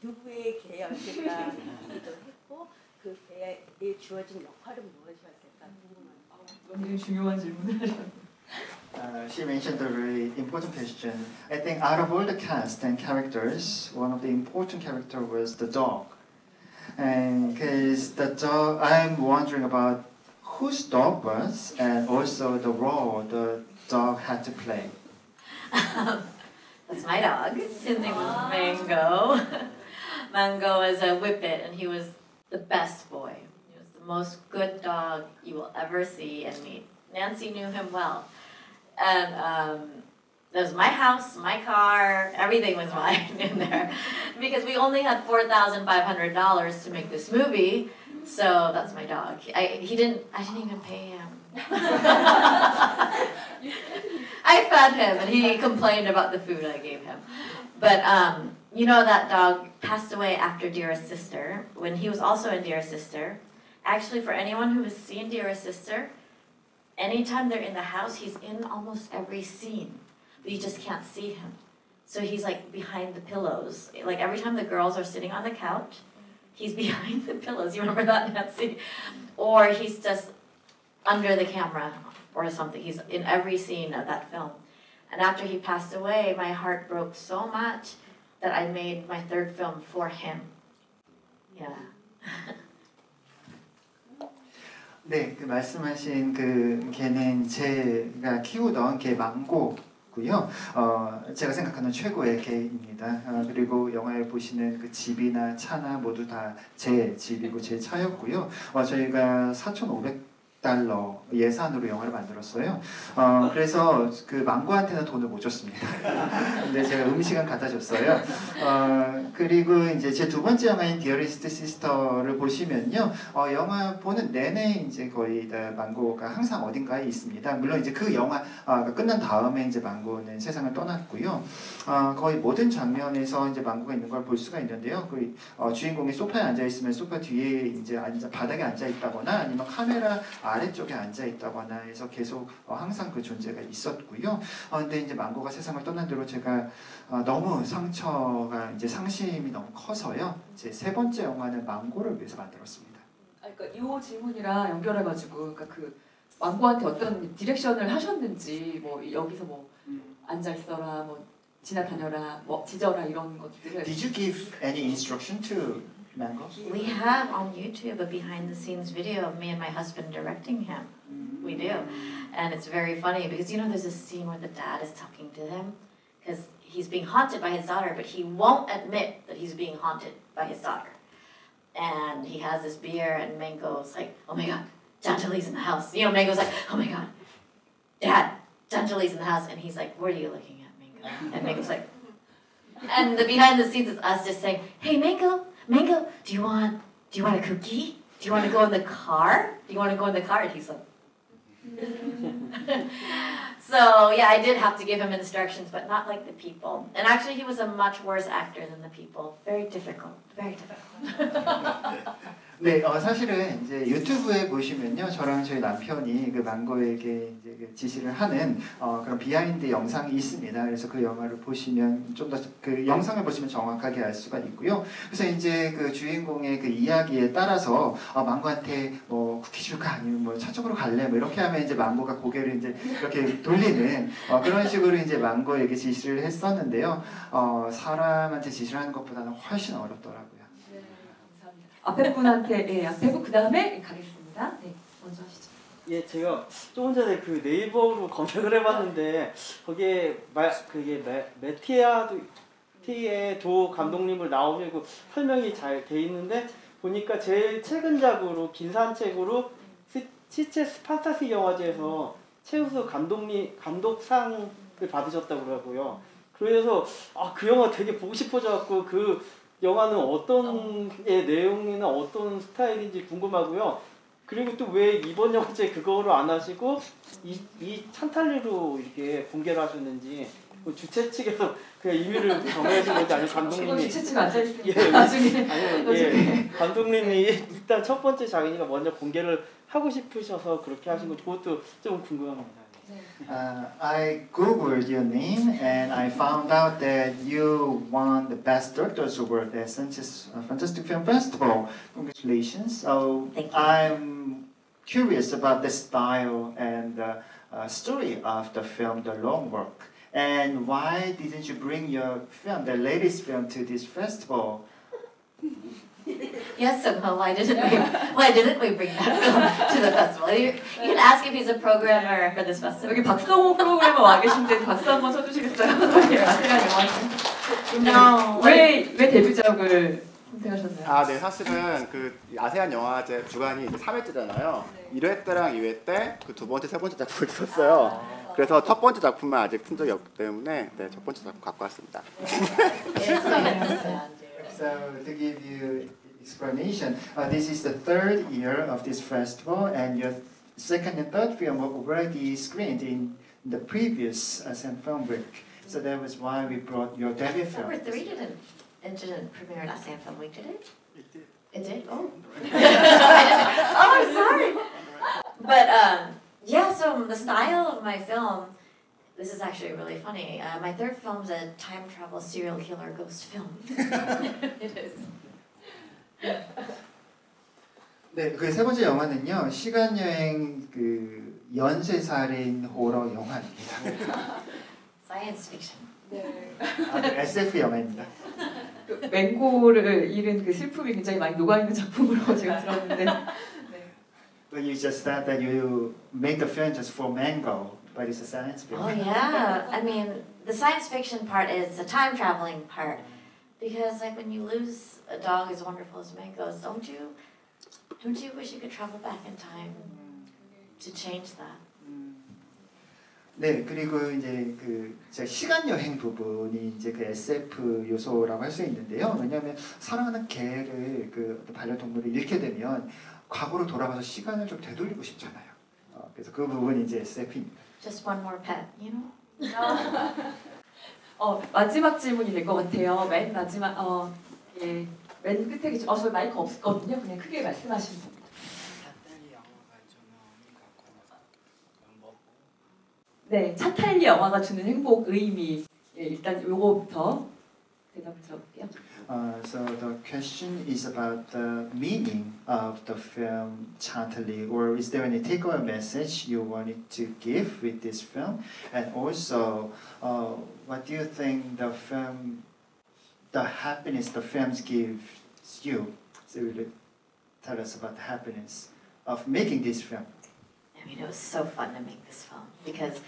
누구의 개였을까 기도 했고, 그 개에 주어진 역할은 무엇이었을까 궁금합니다. 굉장히 중요한 질문을 하셨네요. She mentioned a really important question. I think out of all the cast and characters, one of the important character was the dog. And because the dog, I'm wondering about whose dog was, and also the role the dog had to play. That's my dog. His name was Mango. Mango was a whippet, and he was the best boy. He was the most good dog you will ever see and meet. Nancy knew him well. And it was my house, my car, everything was mine in there. Because we only had $4,500 to make this movie, so that's my dog. I didn't even pay him. I fed him, and he complained about the food I gave him. But you know that dog passed away after Dearest Sister, when he was also in Dearest Sister. Actually, for anyone who has seen Dearest Sister, anytime they're in the house, he's in almost every scene, but you just can't see him. So he's like behind the pillows. Like every time the girls are sitting on the couch, he's behind the pillows. You remember that, Nancy? Or he's just under the camera or something. He's in every scene of that film. And after he passed away, my heart broke so much that I made my third film for him. Yeah. 네, 그 말씀하신 그 개는 제가 키우던 개 망고고요. 제가 생각하는 최고의 개입니다. 그리고 영화에 보시는 그 집이나 차나 모두 다 제 집이고 제 차였고요. 저희가 4,500달러 예산으로 영화를 만들었어요. 그래서 그 망고한테는 돈을 못 줬습니다. 근데 제가 음식은 갖다 줬어요. 그리고 이제 제 두 번째 영화인 Dearest Sister를 보시면요, 영화 보는 내내 이제 거의 다 망고가 항상 어딘가에 있습니다. 물론 이제 그 영화가 끝난 다음에 이제 망고는 세상을 떠났고요. 거의 모든 장면에서 이제 망고가 있는 걸 볼 수가 있는데요. 그 주인공이 소파에 앉아 있으면 소파 뒤에 이제 바닥에 앉아 있다거나 아니면 카메라 아래쪽에 앉아 있다거나 해서 계속 항상 그 존재가 있었고요. 근데 이제 망고가 세상을 떠난 뒤로 제가 너무 상처가 이제 상심이 너무 커서요. 제 세 번째 영화는 망고를 위해서 만들었습니다. 그러니까 이 질문이랑 연결해가지고, 그러니까 그 망고한테 어떤 디렉션을 하셨는지, 뭐 여기서 뭐 앉아 있어라, 뭐 지나다녀라, 뭐 짖어라 이런 것들을. Did you give any instruction to Mango? We have on YouTube a behind the scenes video of me and my husband directing him. We do. And it's very funny because you know there's a scene where the dad is talking to him because he's being haunted by his daughter, but he won't admit that he's being haunted by his daughter. And he has this beer and Mango's like, oh my god, Chantilly's in the house. You know, Mango's like, oh my god, Dad, Chantilly's in the house. And he's like, what are you looking at, Mango? And Mango's like, and the behind the scenes is us just saying, hey Mango, do you want a cookie? Do you want to go in the car? Do you want to go in the car? And he's like, so yeah, I did have to give him instructions, but not like the people. And actually, he was a much worse actor than the people. Very difficult. Very difficult. 네, 사실은 이제 유튜브에 보시면요, 저랑 저희 남편이 그 망고에게 이제 그 지시를 하는 그런 비하인드 영상이 있습니다. 그래서 그 영화를 보시면 좀 더 그 영상을 보시면 정확하게 알 수가 있고요. 그래서 이제 그 주인공의 그 이야기에 따라서 망고한테 뭐 쿠키 줄까 아니면 뭐 저쪽으로 갈래 뭐 이렇게 하면 이제 망고가 고개를 이제 이렇게 돌리는 그런 식으로 이제 망고에게 지시를 했었는데요. 사람한테 지시를 하는 것보다는 훨씬 어렵더라고요. 앞에 분한테, 앞에 분 그 다음에 가겠습니다. 네, 먼저 하시죠. 예, 제가 조금 전에 그 네이버로 검색을 해봤는데 거기에 그게 매티에 도 감독님을 나오시고 설명이 잘 돼 있는데 보니까 제일 최근작으로 긴 산책으로 시체스 판타시 영화제에서 최우수 감독상을 받으셨다고 그러고요. 그래서 그 영화 되게 보고 싶어져갖고 그 영화는 어떤 내용이나 어떤 스타일인지 궁금하고요. 그리고 또 왜 이번 영화제 그거로 안 하시고 이 찬탈리로 이렇게 공개를 하셨는지 주최 측에서 그냥 임의를 정해주신 건지 아니면 감독님이 주최 측 앉아있으니까 나중에 아니면 감독님이 일단 첫 번째 장인이가 먼저 공개를 하고 싶으셔서 그렇게 하신 건지 그것도 좀 궁금합니다. I googled your name and I found out that you won the Best Directors Award at Sanchez Fantastic Film Festival. Congratulations! So I'm curious about the style and the story of the film, The Long Walk. And why didn't you bring your film, the latest film, to this festival? Yes, somehow. Why didn't we bring that film to the festival? You can ask if he's a programmer for this festival. 여기 박성호 프로그래머 와 계신데 박수 한번 쳐주시겠어요? No. 왜 데뷔작을 선택하셨나요? 네, 사실은 그 아세안 영화제 주간이 이제 3회째잖아요. 1회 때랑 2회 때 그 두 번째, 세 번째 작품을 들었어요. 그래서 첫 번째 작품만 아직 푼 적이 없기 때문에 첫 번째 작품 갖고 왔습니다. So to give you explanation, this is the third year of this festival, and your second and third film were already screened in the previous ASEAN Film Week. So that was why we brought your debut film. Number 3 didn't premiere at ASEAN Film Week, did it? It did. It did? Oh. Oh, I'm sorry. But yeah, so the style of my film, this is actually really funny. My third film's a time travel serial killer ghost film. It is. 네, 그 세 번째 영화는요, 시간 여행 그 연쇄살인 호러 영화입니다. Science fiction. 네. 아, 네, SF 영화입니다. 그 맹고를 잃은 그 슬픔이 굉장히 많이 녹아있는 작품으로 제가 들었는데. 네. But you just said that you made the film just for Mango, but it's a science film. Oh yeah, I mean the science fiction part is the time traveling part, because like when you lose a dog as wonderful as Mango's, don't you wish you could travel back in time to change that? 네, 그리고 이제 그 시간 여행 부분이 이제 그 SF 요소라고 할 수 있는데요. 왜냐하면 사랑하는 개를 그 반려동물을 잃게 되면 과거로 돌아가서 시간을 좀 되돌리고 싶잖아요. 그래서 그 부분이 이제 SF입니다. Just one more pet, you know? 마지막 질문이 될 것 같아요. 맨 마지막 예, 맨 끝에 계신 저 마이크 없거든요. 그냥 크게 말씀하시면 됩니다. 네, 차탈리 영화가 주는 행복 의미. 예, 일단 요거부터 대답을 들어볼게요. So the question is about the meaning of the film Chattali, or is there any takeaway message you wanted to give with this film? And also, what do you think the film, the happiness the films gives you? So will you tell us about the happiness of making this film? I mean, it was so fun to make this film because,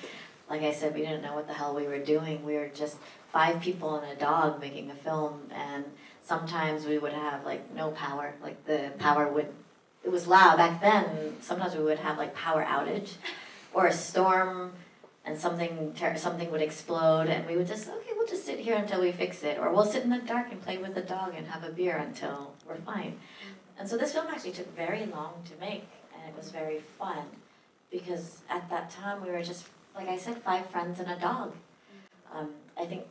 like I said, we didn't know what the hell we were doing. We were just 5 people and a dog making a film, and sometimes we would have like no power. Like the power it was loud back then. Sometimes we would have like power outage, or a storm, and something would explode, and we would just we'll just sit here until we fix it, or we'll sit in the dark and play with the dog and have a beer until we're fine. And so this film actually took very long to make, and it was very fun. Because at that time we were just, like I said, 5 friends and a dog. I think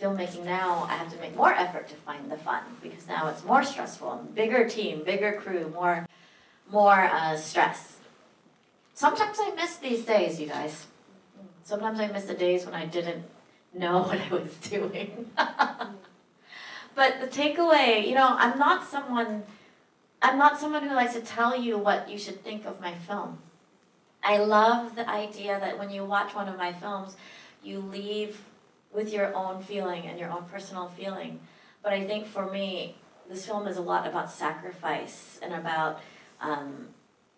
filmmaking now, I have to make more effort to find the fun because now it's more stressful, bigger team, bigger crew, more stress. Sometimes I miss these days, you guys. Sometimes I miss the days when I didn't know what I was doing. But the takeaway, you know, I'm not someone who likes to tell you what you should think of my film. I love the idea that when you watch one of my films, you leave with your own feeling and your own personal feeling. But I think for me, this film is a lot about sacrifice and about,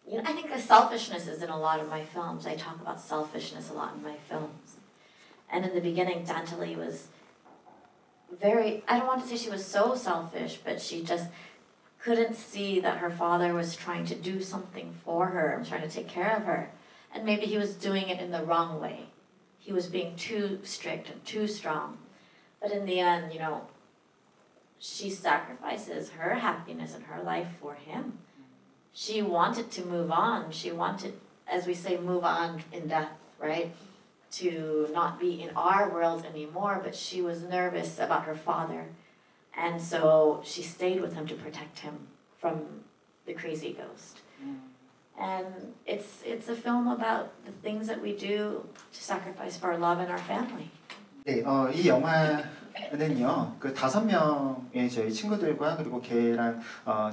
you know, I think the selfishness is in a lot of my films. I talk about selfishness a lot in my films. And in the beginning, Dantali was very, I don't want to say she was so selfish, but she just couldn't see that her father was trying to do something for her and trying to take care of her. And maybe he was doing it in the wrong way. He was being too strict and too strong. But in the end, you know, she sacrifices her happiness and her life for him. She wanted to move on. She wanted, as we say, move on in death, right? To not be in our world anymore, but she was nervous about her father. And so she stayed with him to protect him from the crazy ghost. And it's a film about the things that we do to sacrifice for our love and our family. 네, 이 영화는요, 그 5명의 저희 친구들과 그리고 걔랑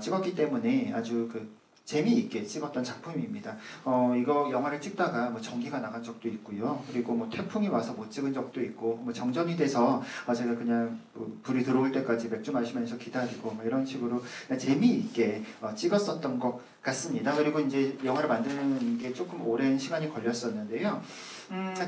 찍었기 때문에 아주 그 재미있게 찍었던 작품입니다. 이거 영화를 찍다가 뭐 전기가 나간 적도 있고요. 그리고 뭐 태풍이 와서 못 찍은 적도 있고, 뭐 정전이 돼서 제가 그냥 불이 들어올 때까지 맥주 마시면서 기다리고 뭐 이런 식으로 그냥 재미있게 찍었었던 것 같습니다. 그리고 이제 영화를 만드는 게 조금 오랜 시간이 걸렸었는데요.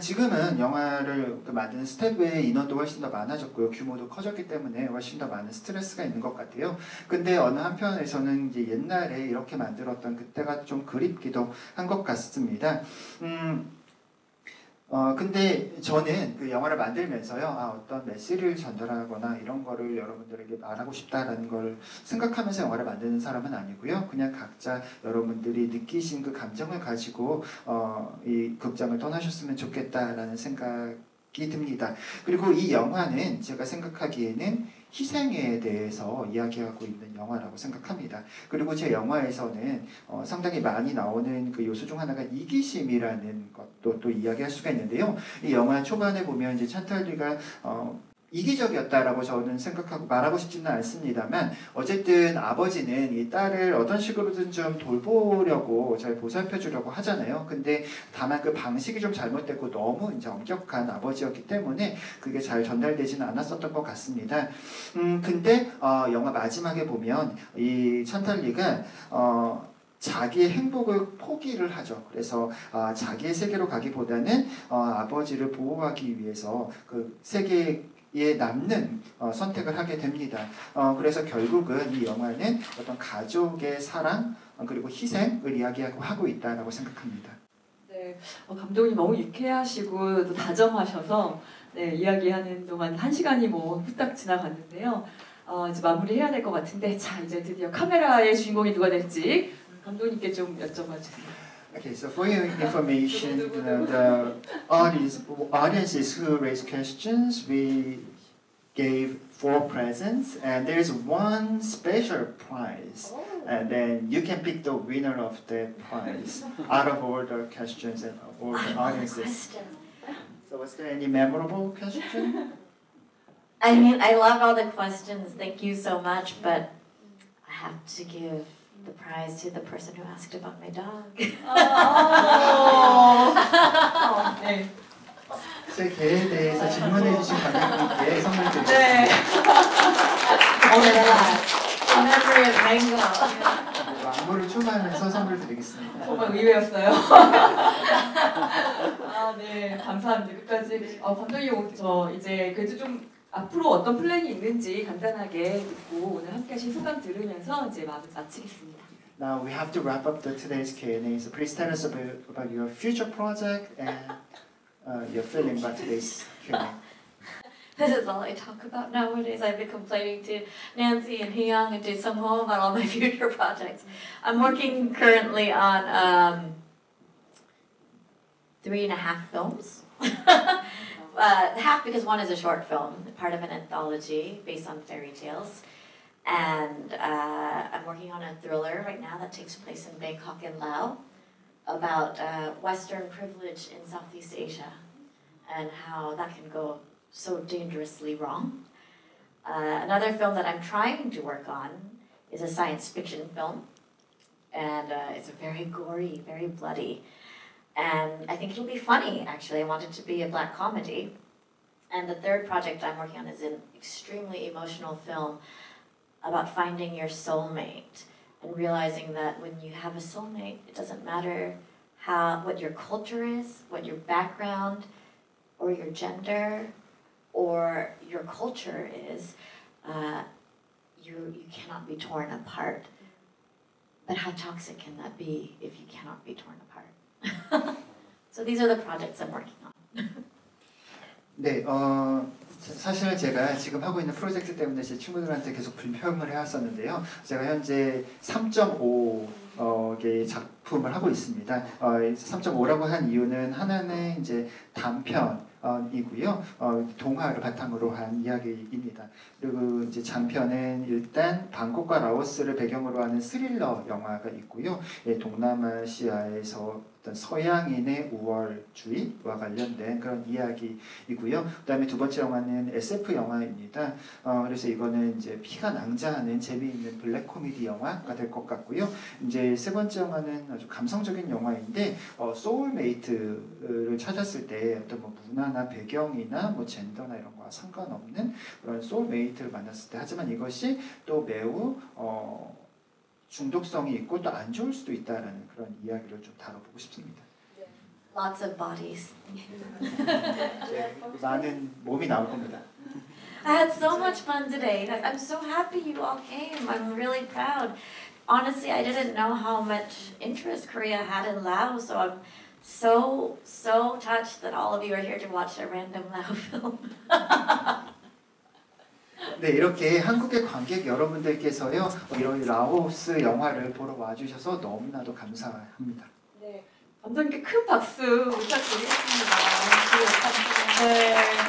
지금은 영화를 만드는 스태프의 인원도 훨씬 더 많아졌고요. 규모도 커졌기 때문에 훨씬 더 많은 스트레스가 있는 것 같아요. 근데 어느 한편에서는 이제 옛날에 이렇게 만들었던 그때가 좀 그립기도 한 것 같습니다. 근데 저는 그 영화를 만들면서요, 어떤 메시지를 전달하거나 이런 거를 여러분들에게 말하고 싶다라는 걸 생각하면서 영화를 만드는 사람은 아니고요. 그냥 각자 여러분들이 느끼신 그 감정을 가지고 이 극장을 떠나셨으면 좋겠다라는 생각이 듭니다. 그리고 이 영화는 제가 생각하기에는 희생에 대해서 이야기하고 있는 영화라고 생각합니다. 그리고 제 영화에서는 상당히 많이 나오는 그 요소 중 하나가 이기심이라는 것도 또 이야기할 수가 있는데요. 이 영화 초반에 보면 이제 찬탈리가 이기적이었다라고 저는 생각하고 말하고 싶지는 않습니다만 어쨌든 아버지는 이 딸을 어떤 식으로든 좀 돌보려고 잘 보살펴주려고 하잖아요. 근데 다만 그 방식이 좀 잘못됐고 너무 이제 엄격한 아버지였기 때문에 그게 잘 전달되지는 않았었던 것 같습니다. 근데 영화 마지막에 보면 이 찬탈리가 자기의 행복을 포기를 하죠. 그래서 자기의 세계로 가기보다는 아버지를 보호하기 위해서 그 세계에 남는 선택을 하게 됩니다. 그래서 결국은 이 영화는 어떤 가족의 사랑 그리고 희생을 이야기하고 있다라고 생각합니다. 네, 감독님 너무 유쾌하시고 또 다정하셔서 네, 이야기하는 동안 1시간이 뭐 후딱 지나갔는데요. 이제 마무리해야 될 것 같은데 자 이제 드디어 카메라의 주인공이 누가 될지 감독님께 좀 여쭤봐 주세요. Okay, so for your information, the audiences who raised questions, we gave 4 presents, and there is one special prize, and then you can pick the winner of that prize out of all the questions and all the audiences. So was there any memorable question? I mean, I love all the questions. Thank you so much, but I have to give the prize to the person who asked about my dog. 네. 제 개에 대해서 질문해 주신 관객님께 선물 드리겠습니다. 네. In memory of Mango. 광고를 추가하면서 선물 드리겠습니다. 정말 의외였어요. 네, 감사합니다. 끝까지. 감독님, 저 이제 그래도 좀 앞으로 어떤 플랜이 있는지 간단하게 듣고 오늘 함께하신 소감 들으면서 이제 마치겠습니다. Now we have to wrap up today's Q&A. So please tell us about your future project and your feeling about today's Q&A. This is all I talk about nowadays. I've been complaining to Nancy and Hyung and to Sungho about all my future projects. I'm working currently on 3.5 films. Half because one is a short film, part of an anthology based on fairy tales. And I'm working on a thriller right now that takes place in Bangkok and Laos about Western privilege in Southeast Asia and how that can go so dangerously wrong. Another film that I'm trying to work on is a science fiction film. And it's very gory, very bloody. And I think it'll be funny, actually. I want it to be a black comedy. And the third project I'm working on is an extremely emotional film about finding your soulmate and realizing that when you have a soulmate, it doesn't matter what your culture is, what your background, or your gender, or your culture is. You cannot be torn apart. But how toxic can that be if you cannot be torn apart? So these are the projects I'm working on. 네, 사실 제가 지금 하고 있는 프로젝트 때문에 제 친구들한테 계속 불평을 해왔었는데요. 제가 현재 3.5개의 작품을 하고 있습니다. 3.5라고 한 이유는 하나는 이제 단편이고요. 동화를 바탕으로 한 이야기입니다. 그리고 이제 장편은 일단 방콕과 라오스를 배경으로 하는 스릴러 영화가 있고요. 동남아시아에서 어떤 서양인의 우월주의와 관련된 그런 이야기이고요. 그다음에 두 번째 영화는 SF 영화입니다. 그래서 이거는 이제 피가 낭자하는 재미있는 블랙 코미디 영화가 될 것 같고요. 이제 세 번째 영화는 아주 감성적인 영화인데 소울메이트를 찾았을 때 어떤 뭐 문화나 배경이나 뭐 젠더나 이런 거와 상관없는 그런 소울메이트를 만났을 때 하지만 이것이 또 매우 중독성이 있고 또 안 좋을 수도 있다라는 그런 이야기를 좀 다뤄보고 싶습니다. Lots of bodies. 많은 몸이 나올 겁니다. I had so much fun today. I'm so happy you all came. I'm really proud. Honestly, I didn't know how much interest Korea had in Laos, so I'm so touched that all of you are here to watch a random Lao film. 네, 이렇게 한국의 관객 여러분들께서요, 이런 라오스 영화를 보러 와주셔서 너무나도 감사합니다. 네, 감독님께 큰 박수 부탁드리겠습니다. 네.